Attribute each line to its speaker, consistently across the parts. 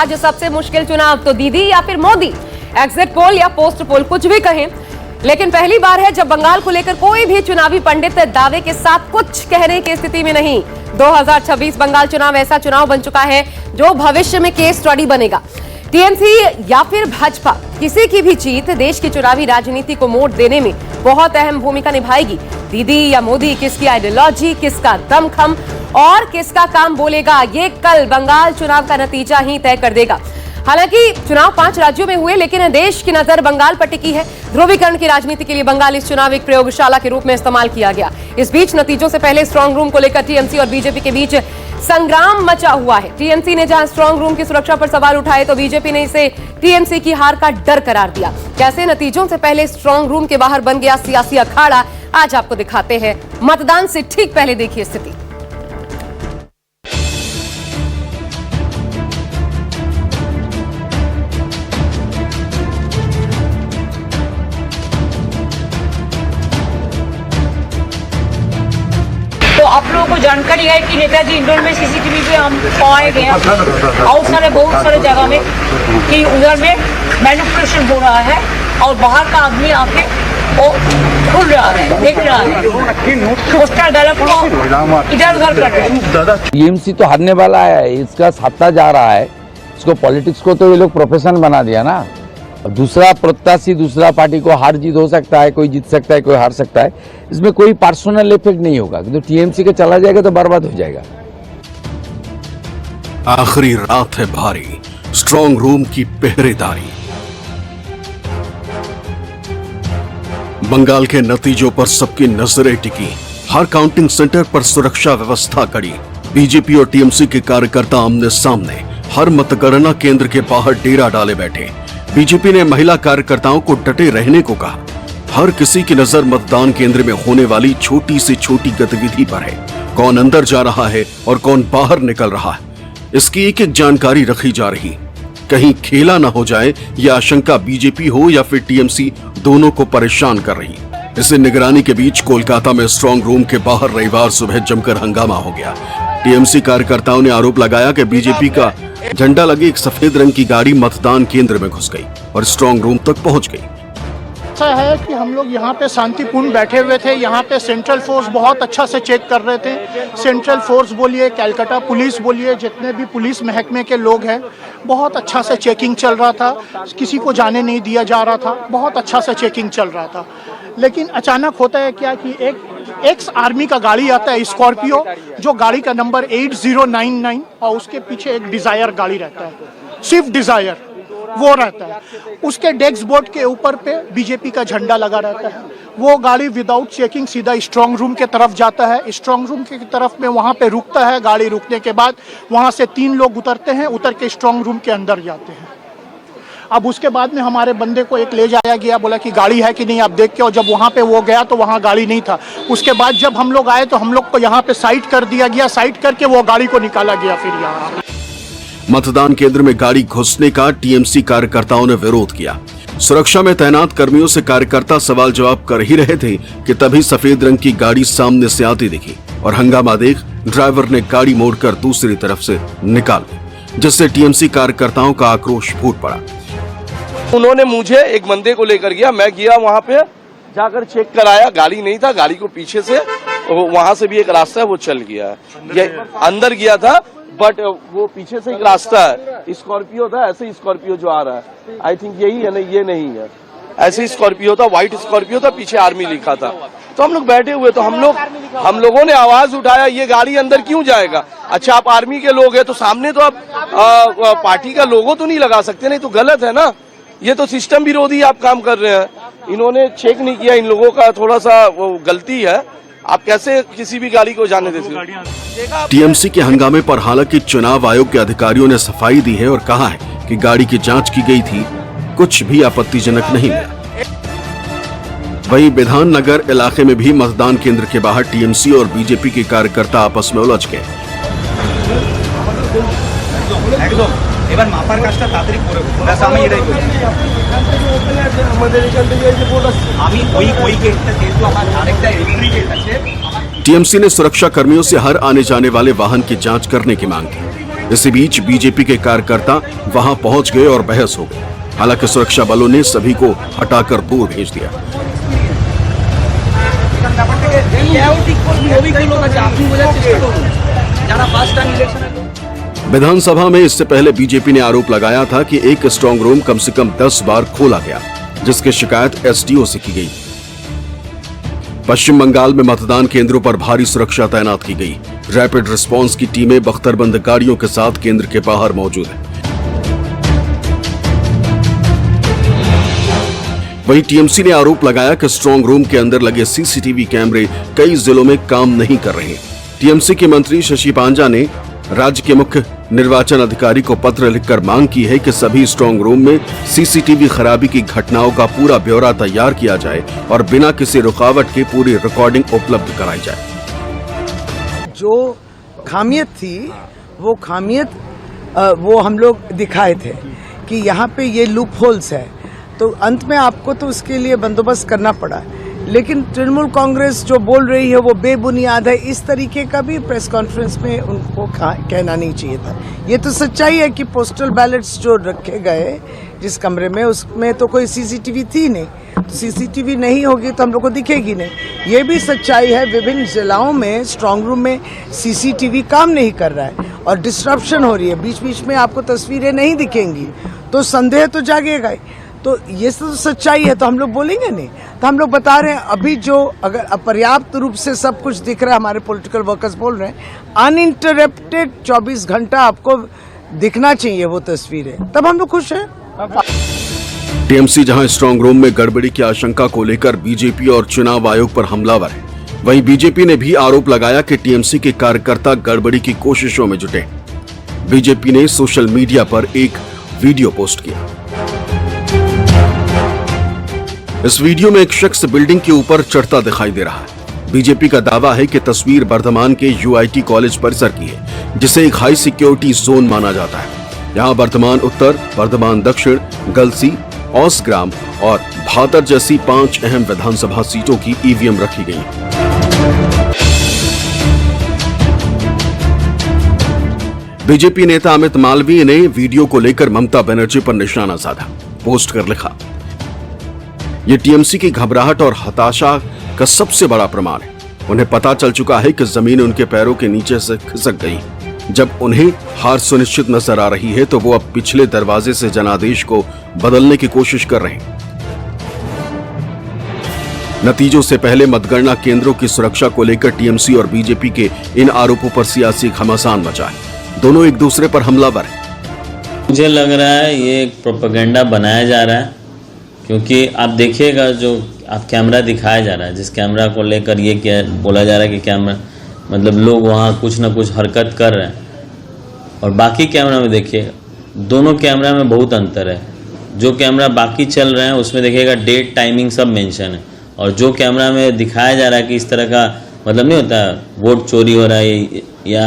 Speaker 1: आज सबसे मुश्किल चुनाव तो दीदी या फिर मोदी, एग्जिट पोल या पोस्ट पोल कुछ भी कहें, लेकिन पहली बार है जब बंगाल को लेकर कोई भी चुनावी पंडित दावे के साथ कुछ कहने की स्थिति में नहीं। 2026 बंगाल चुनाव ऐसा चुनाव बन चुका है जो भविष्य में केस स्टडी बनेगा। टीएमसी या फिर भाजपा, किसी की भी जीत देश की चुनावी राजनीति को मोड़ देने में बहुत अहम भूमिका निभाएगी। दीदी या मोदी, किसकी आइडियोलॉजी, किसका दमखम और किसका काम बोलेगा, ये कल बंगाल चुनाव का नतीजा ही तय कर देगा। हालांकि चुनाव 5 राज्यों में हुए, लेकिन देश की नजर बंगाल पर टिकी है। ध्रुवीकरण की राजनीति के लिए बंगाल इस चुनाव एक प्रयोगशाला के रूप में इस्तेमाल किया गया। इस बीच नतीजों से पहले स्ट्रांग रूम को लेकर टीएमसी और बीजेपी के बीच संग्राम मचा हुआ है। टीएमसी ने जहां स्ट्रांग रूम की सुरक्षा पर सवाल उठाए, तो बीजेपी ने इसे टीएमसी की हार का डर करार दिया। कैसे नतीजों से पहले स्ट्रांग रूम के बाहर बन गया सियासी अखाड़ा, आज आपको दिखाते हैं। मतदान से ठीक पहले देखिए स्थिति।
Speaker 2: तो आप लोगों को जानकारी है कि नेताजी इंडोर में सीसीटीवी पे हम पाए गए हैं बहुत सारे जगह में कि उधर में मैनिपुलेशन हो रहा है और बाहर का आदमी आके वो खुल रहा है, देख रहा है, पोस्टर डायलॉग को इधर उधर कर रहे हैं।
Speaker 3: टीएमसी तो हारने वाला है, इसका सत्ता जा रहा है, इसको पॉलिटिक्स को तो ये लोग प्रोफेशन बना दिया ना। दूसरा प्रत्याशी, दूसरा पार्टी को हार जीत हो सकता है, कोई जीत सकता है, कोई हार सकता है, इसमें कोई पर्सनल इफेक्ट नहीं होगा। किंतु टीएमसी का चला जाएगा तो बर्बाद हो जाएगा।
Speaker 4: आखिरी रात है भारी, स्ट्रांग रूम की पहरेदारी। बंगाल के नतीजों पर सबकी नजरें टिकी। हर काउंटिंग सेंटर पर सुरक्षा व्यवस्था कड़ी। बीजेपी और टीएमसी के कार्यकर्ता आमने सामने, हर मतगणना केंद्र के बाहर डेरा डाले बैठे। बीजेपी ने महिला कार्यकर्ताओं को डटे रहने को कहा। हर किसी की नजर मतदान केंद्र में होने वाली छोटी से छोटी गतिविधि पर है। कौन अंदर जा रहा है और कौन बाहर निकल रहा है, इसकी एक एक जानकारी रखी जा रही। कहीं खेला न हो जाए, यह आशंका बीजेपी हो या फिर टीएमसी, दोनों को परेशान कर रही। इसे निगरानी के बीच कोलकाता में स्ट्रांग रूम के बाहर रविवार सुबह जमकर हंगामा हो गया। टीएमसी कार्यकर्ताओं ने आरोप लगाया कि बीजेपी का झंडा लगी एक सफेद रंग की गाड़ी मतदान केंद्र में घुस गई और स्ट्रांग रूम तक पहुंच गई।
Speaker 5: ऐसा है कि हम लोग यहाँ पे शांतिपूर्ण बैठे हुए थे। यहाँ पे सेंट्रल फोर्स बहुत अच्छा से चेक कर रहे थे। सेंट्रल फोर्स बोलिए, कलकत्ता पुलिस बोलिए, जितने भी पुलिस महकमे के लोग हैं, बहुत अच्छा से चेकिंग चल रहा था। किसी को जाने नहीं दिया जा रहा था, बहुत अच्छा से चेकिंग चल रहा था। लेकिन अचानक होता है क्या कि एक एक्स आर्मी का गाड़ी आता है, स्कॉर्पियो, जो गाड़ी का नंबर 8099 और उसके पीछे एक डिजायर गाड़ी रहता है, स्विफ्ट डिजायर वो रहता है। उसके डेस्क बोर्ड के ऊपर पे बीजेपी का झंडा लगा रहता है। वो गाड़ी विदाउट चेकिंग सीधा स्ट्रांग रूम के तरफ जाता है। स्ट्रांग रूम की तरफ में वहाँ पे रुकता है। गाड़ी रुकने के बाद वहाँ से 3 लोग उतरते हैं, उतर के स्ट्रांग रूम के अंदर जाते हैं। अब उसके बाद में हमारे बंदे को एक ले जाया गया, बोला कि गाड़ी है कि नहीं आप देख के। और जब वहाँ पे वो गया तो वहाँ गाड़ी नहीं था। उसके बाद जब हम लोग आए तो हम लोग को यहाँ पे साइड कर दिया गया। साइड करके वो गाड़ी को निकाला गया। फिर यहाँ
Speaker 4: मतदान केंद्र में गाड़ी घुसने का टीएमसी कार्यकर्ताओं ने विरोध किया। सुरक्षा में तैनात कर्मियों से कार्यकर्ता सवाल जवाब कर ही रहे थे कि तभी सफेद रंग की गाड़ी सामने से आती दिखी और हंगामा देख ड्राइवर ने गाड़ी मोड़कर दूसरी तरफ से निकाल दी, जिससे टीएमसी कार्यकर्ताओं का आक्रोश फूट पड़ा।
Speaker 6: उन्होंने मुझे एक बंदे को लेकर गया, मैं गया वहाँ पे, जाकर चेक कराया, गाड़ी नहीं था। गाड़ी को पीछे से वहाँ से भी एक रास्ता है, वो चल गया, ये अंदर गया था, बट वो पीछे से एक रास्ता है, स्कॉर्पियो था, ऐसे स्कॉर्पियो जो आ रहा है, आई थिंक यही है, नहीं ये नहीं है, ऐसे स्कॉर्पियो था, व्हाइट स्कॉर्पियो था, पीछे आर्मी लिखा था। तो हम लोग बैठे हुए, तो हम लोगों ने आवाज उठाया, ये गाड़ी अंदर क्यों जाएगा? अच्छा, आप आर्मी के लोग हैं तो सामने तो आप पार्टी का लोगो तो नहीं लगा सकते, नहीं तो गलत है ना। ये तो सिस्टम विरोधी आप काम कर रहे हैं। इन्होंने चेक नहीं किया, इन लोगों का थोड़ा सा वो गलती है। आप कैसे किसी भी गाड़ी को जाने देते?
Speaker 4: टीएमसी के हंगामे पर हालांकि चुनाव आयोग के अधिकारियों ने सफाई दी है और कहा है कि गाड़ी की जांच की गई थी, कुछ भी आपत्तिजनक नहीं मिला। वहीं विधान नगर इलाके में भी मतदान केंद्र के बाहर टीएमसी और बीजेपी के कार्यकर्ता आपस में उलझ गए।
Speaker 7: এবার মাপার কাজটা তাড়াতাড়ি করে ফেলুন। ব্যাস আমি এটাই বলছি। আমি ওই গেটটা যেহেতু আমার আরেকটা এন্ট্রি গেট আছে।
Speaker 4: टीएमसी ने सुरक्षा कर्मियों से हर आने जाने वाले वाहन की जांच करने की मांग की। इसी बीच बीजेपी के कार्यकर्ता वहां पहुंच गए और बहस हो गई। हालांकि सुरक्षा बलों ने सभी को हटाकर दूर भेज दिया। विधानसभा में इससे पहले बीजेपी ने आरोप लगाया था कि एक स्ट्रांग रूम कम से कम 10 बार खोला गया, जिसकी शिकायत एसडीओ से की गई। पश्चिम बंगाल में मतदान केंद्रों पर भारी सुरक्षा तैनात की गई। रैपिड रिस्पांस की टीमें बख्तरबंद गाड़ियों के साथ केंद्र के बाहर मौजूद है। वहीं टीएमसी ने आरोप लगाया कि स्ट्रांग रूम के अंदर लगे सीसीटीवी कैमरे कई जिलों में काम नहीं कर रहे। टीएमसी के मंत्री शशि पांजा ने राज्य के मुख्य निर्वाचन अधिकारी को पत्र लिखकर मांग की है कि सभी स्ट्रांग रूम में सीसीटीवी खराबी की घटनाओं का पूरा ब्यौरा तैयार किया जाए और बिना किसी रुकावट के पूरी रिकॉर्डिंग उपलब्ध कराई जाए।
Speaker 8: जो खामियत थी वो खामियत वो हम लोग दिखाए थे कि यहाँ पे ये लूप होल्स है, तो अंत में आपको तो उसके लिए बंदोबस्त करना पड़ा। लेकिन तृणमूल कांग्रेस जो बोल रही है वो बेबुनियाद है, इस तरीके का भी प्रेस कॉन्फ्रेंस में उनको कहना नहीं चाहिए था। ये तो सच्चाई है कि पोस्टल बैलेट्स जो रखे गए जिस कमरे में, उसमें तो कोई सीसीटीवी थी नहीं, तो सीसीटीवी नहीं होगी तो हम लोग को दिखेगी नहीं। ये भी सच्चाई है विभिन्न जिलाओं में स्ट्रांग रूम में सीसीटीवी काम नहीं कर रहा है और डिस्ट्रप्शन हो रही है, बीच बीच में आपको तस्वीरें नहीं दिखेंगी, तो संदेह तो जागेगा। तो ये तो सच्चाई है, तो हम लोग बोलेंगे नहीं। तो हम लोग बता रहे हैं अभी जो अगर अपर्याप्त रूप से सब कुछ दिख रहा है, हमारे पॉलिटिकल वर्कर्स बोल रहे हैं अनइंटरप्टेड 24 घंटा आपको दिखना चाहिए वो तस्वीरें, तब हम लोग खुश हैं।
Speaker 4: टीएमसी जहां स्ट्रांग रूम में गड़बड़ी की आशंका को लेकर बीजेपी और चुनाव आयोग पर हमलावर है, वहीं बीजेपी ने भी आरोप लगाया कि टीएमसी के कार्यकर्ता गड़बड़ी की कोशिशों में जुटे। बीजेपी ने सोशल मीडिया पर एक वीडियो पोस्ट किया। इस वीडियो में एक शख्स बिल्डिंग के ऊपर चढ़ता दिखाई दे रहा है। बीजेपी का दावा है कि तस्वीर वर्धमान के यूआईटी कॉलेज परिसर की है, जिसे एक हाई सिक्योरिटी जोन माना जाता है। यहाँ वर्धमान उत्तर, वर्धमान दक्षिण, गलसी, औसग्राम और भातर जैसी 5 अहम विधानसभा सीटों की ईवीएम रखी गई। बीजेपी नेता अमित मालवीय ने वीडियो को लेकर ममता बनर्जी पर निशाना साधा। पोस्ट कर लिखा, ये टीएमसी की घबराहट और हताशा का सबसे बड़ा प्रमाण है। उन्हें पता चल चुका है कि जमीन उनके पैरों के नीचे से खिसक गई। जब उन्हें हार सुनिश्चित नजर आ रही है तो वो अब पिछले दरवाजे से जनादेश को बदलने की कोशिश कर रहे हैं। नतीजों से पहले मतगणना केंद्रों की सुरक्षा को लेकर टीएमसी और बीजेपी के इन आरोपों पर सियासी घमासान मचा है। दोनों एक दूसरे पर हमलावर हैं।
Speaker 9: मुझे लग रहा है ये एक प्रोपेगेंडा बनाया जा रहा है, क्योंकि आप देखिएगा जो आप कैमरा दिखाया जा रहा है, जिस कैमरा को लेकर ये क्या बोला जा रहा है कि कैमरा मतलब लोग वहाँ कुछ ना कुछ हरकत कर रहे हैं, और बाकी कैमरा में देखिए दोनों कैमरा में बहुत अंतर है। जो कैमरा बाकी चल रहे हैं उसमें देखिएगा डेट, टाइमिंग सब मेंशन है, और जो कैमरा में दिखाया जा रहा है कि इस तरह का मतलब नहीं होता वोट चोरी हो रहा है या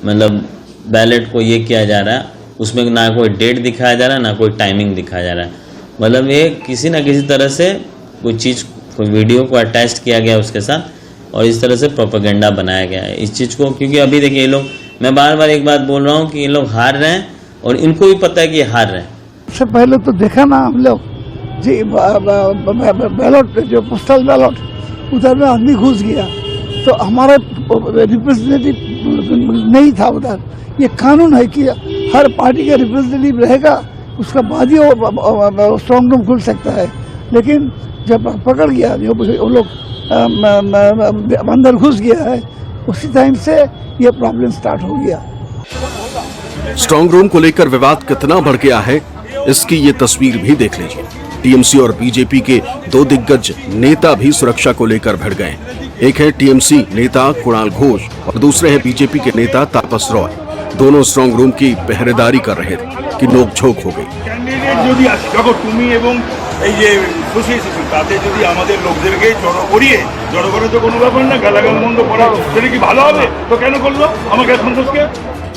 Speaker 9: मतलब बैलेट को ये किया जा रहा है, उसमें ना कोई डेट दिखाया जा रहा है ना कोई टाइमिंग दिखाया जा रहा है। मतलब ये किसी ना किसी तरह से कोई चीज़, कोई वीडियो को अटैच किया गया उसके साथ, और इस तरह से प्रोपेगेंडा बनाया गया है इस चीज़ को। क्योंकि अभी देखिए ये लोग, मैं बार बार एक बात बोल रहा हूँ कि ये लोग हार रहे हैं और इनको भी पता है कि ये हार रहे हैं।
Speaker 10: सबसे पहले तो देखा ना हम लोग जी बैलेट, जो पोस्टल बैलेट, उधर में आदमी घुस गया तो हमारा रिप्रेजेंटेटिव नहीं था उधर। ये कानून है कि हर पार्टी का रिप्रेजेंटेटिव रहेगा, उसका बाद ही वो स्ट्रांग रूम खुल सकता है। लेकिन जब पकड़ गया वो लोग अंदर घुस गया है, उसी टाइम से ये प्रॉब्लम स्टार्ट हो गया।
Speaker 4: स्ट्रांग रूम को लेकर विवाद कितना बढ़ गया है, इसकी ये तस्वीर भी देख लीजिए। टीएमसी और बीजेपी के 2 दिग्गज नेता भी सुरक्षा को लेकर भिड़ गए। एक है टीएमसी नेता कुणाल घोष और दूसरे हैं बीजेपी के नेता तापस रॉय। दोनों स्ट्रांग रूम की पहरेदारी कर रहे थे कि नोकझोंक हो गई।
Speaker 11: कैंडिडेट যদি আসে যখন তুমি এবং এই যে অ্যাসোসিয়েশন তাতে যদি আমাদের লোকদেরকে জড়ো করিয়ে জড়ো করে তো কোনো ব্যাপার না, গালাগাল মন্দ করা সেটা কি ভালো হবে? তো কেন করলো আমাকে সন্তোষকে?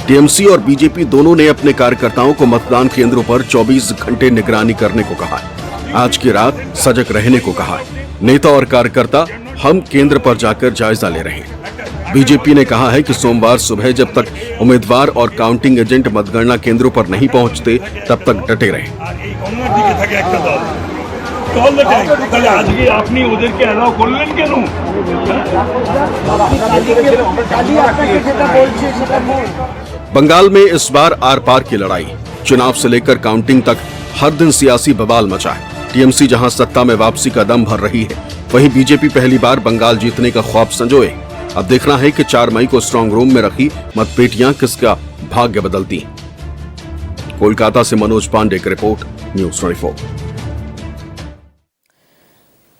Speaker 4: टीएमसी और बीजेपी दोनों ने अपने कार्यकर्ताओं को मतदान केंद्रों पर 24 घंटे निगरानी करने को कहा है। आज की रात सजग रहने को कहा है। नेता और कार्यकर्ता हम केंद्र पर जाकर जायजा ले रहे हैं। बीजेपी ने कहा है कि सोमवार सुबह जब तक उम्मीदवार और काउंटिंग एजेंट मतगणना केंद्रों पर नहीं पहुंचते तब तक डटे रहे।
Speaker 11: গণনার দিকে থাকে একটা দল অল দ্য টাইম। তাহলে আজকে আপনি ওদেরকে অ্যালাউ করলেন কেন?
Speaker 4: बंगाल में इस बार आर पार की लड़ाई, चुनाव से लेकर काउंटिंग तक हर दिन सियासी बवाल मचा है। टीएमसी जहां सत्ता में वापसी का दम भर रही है, वहीं बीजेपी पहली बार बंगाल जीतने का ख्वाब संजोए। अब देखना है कि 4 मई को स्ट्रांग रूम में रखी मतपेटियां किसका भाग्य बदलती हैं। कोलकाता से मनोज पांडे की रिपोर्ट, न्यूज़ 24।